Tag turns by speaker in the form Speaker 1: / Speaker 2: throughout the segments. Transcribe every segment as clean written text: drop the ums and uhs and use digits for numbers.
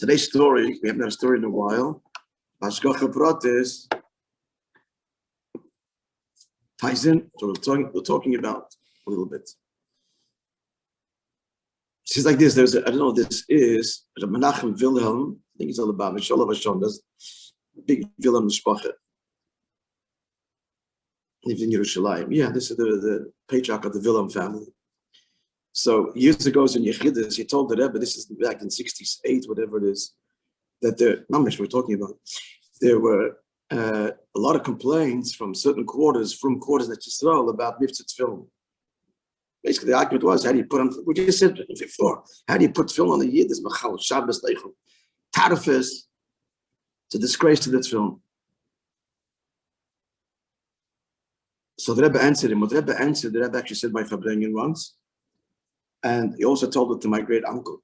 Speaker 1: Today's story, we haven't had a story in a while. Hashgacha Pratis ties in to what we're talking about a little bit. It's like this. I don't know what this is. Menachem Wilhelm, I think it's all about Mishallah Vashon. There's a big Wilhelm Mishpacha. Lived in Yerushalayim. Yeah, this is the patriarch of the Wilhelm family. So years ago in Yechidus, he told the Rebbe, this is back in 68, whatever it is, that we're talking about, there were a lot of complaints from certain quarters at Yisrael about Miftzah Tefillin. Basically, the argument was, how do you put on, we just said before, how do you put tefillin on the Yid? This Machal, Shabbos, Leichel, Tarifis, it's a disgrace to the tefillin. So the Rebbe answered him. What the Rebbe answered, the Rebbe actually said by Fabrengen once, and he also told it to my great uncle,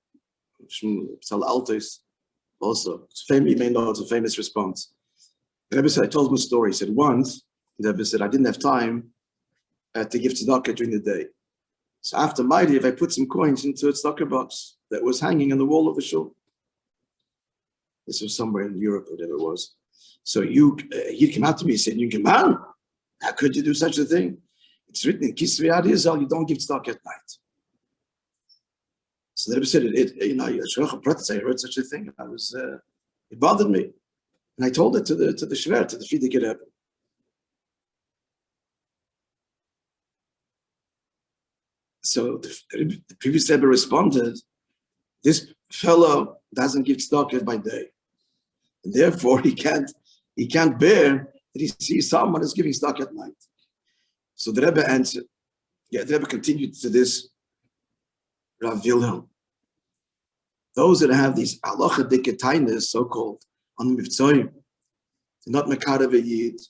Speaker 1: Sal Altis, also. You may know it's a famous response. The Rebbe said, I told him a story. He said, once, the Rebbe said, I didn't have time to give tzedakah during the day. So after Ma'ariv, I put some coins into a tzedakah box that was hanging on the wall of the shul. This was somewhere in Europe, whatever it was. So he came out to me and said, you come on, how could you do such a thing? It's written in Kisvei Ad Yisrael, you don't give tzedakah at night. So the Rebbe said, I heard such a thing. It bothered me. And I told it to the Shver, to the Frierdiker Rebbe. So the previous Rebbe responded, this fellow doesn't give tzedakah by day. And therefore he can't bear that he sees someone is giving tzedakah at night. So the Rebbe answered, the Rebbe continued to this Rav Wilhelm. Those that have these halacha diketainas, so-called, on the Mivtzoyim, they're not mekarev a Yid.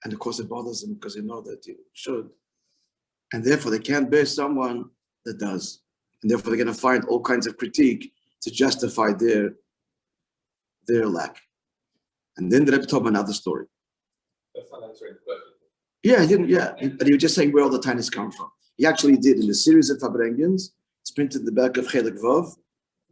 Speaker 1: And of course it bothers them because they know that you should. And therefore they can't bear someone that does. And therefore they're going to find all kinds of critique to justify their lack. And then the Rebbe told me another story.
Speaker 2: That's not answering the question.
Speaker 1: Yeah, he didn't, yeah. But he was just saying where all the tainas come from. He actually did in a series of Fabrengens. It's printed in the back of Chelik Vav,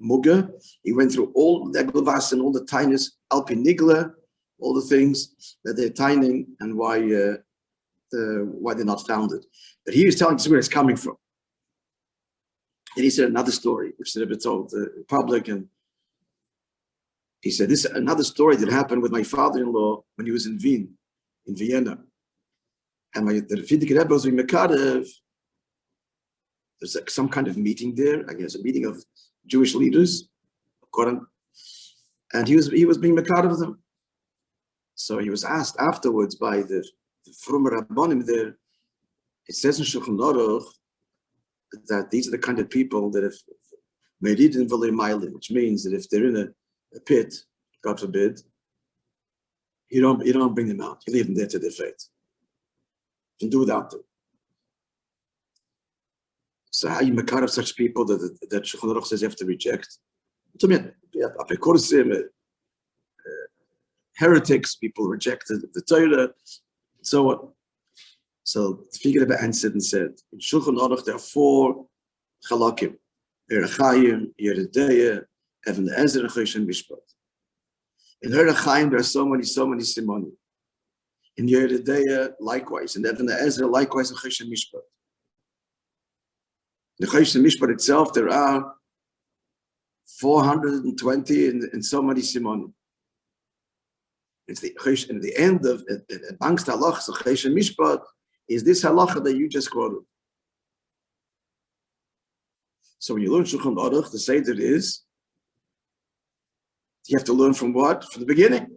Speaker 1: Muga. He went through all the Eglavas and all the tainas, Alpi Nigla, all the things that they're tining and why they're not founded. But he was telling us where it's coming from. And he said another story, which the Rebbe told the public, and he said, this is another story that happened with my father-in-law when he was in Vienna. And the Frierdiker Rebbe was in Mekarev. There's like some kind of meeting there, I guess, a meeting of Jewish leaders, and he was being Mekarev of them. So he was asked afterwards by the Frum Rabbonim there. It says in Shulchan Aruch that these are the kind of people that if meridin v'lo mailin, which means that if they're in a pit, God forbid, you don't bring them out. You leave them there to their fate. You can do without them. So how you mekarev such people that Shulchan Aruch says you have to reject? Heretics, people rejected the Torah, and so on. So the Frierdiker Rebbe answered and said, in Shulchan Aruch there are 4 chalakim: Erechayim, Yeredeya, Even Ezer, and Choshen Mishpat. In Erechayim there are so many simonim. In Yeredeya likewise, in Even Ezer likewise, and Choshen Mishpat. In the Choshen Mishpat itself there are 420 in so many simonim. It's the end of amongst halachas of Choshen Mishpat is this halacha that you just quoted. So when you learn Shulchan Aruch, the Seder is, you have to learn from what? From the beginning.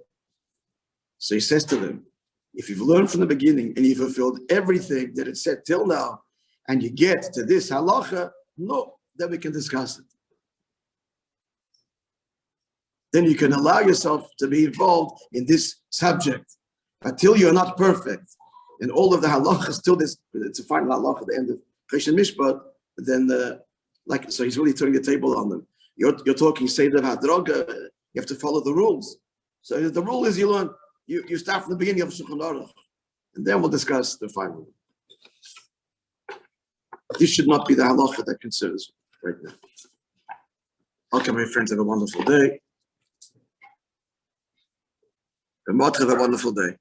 Speaker 1: So he says to them, if you've learned from the beginning and you've fulfilled everything that it said till now, and you get to this halacha, no, then we can discuss it. Then you can allow yourself to be involved in this subject until you're not perfect. And all of the halachas till this, it's a final halacha at the end of Choshen Mishpat, then so he's really turning the table on them. You're talking Seder Hadroga, you have to follow the rules. So the rule is you learn, you start from the beginning of Shulchan Aruch, and then we'll discuss the final. This should not be the halacha that concerns right now. Okay, my friends, have a wonderful day. Have a wonderful day.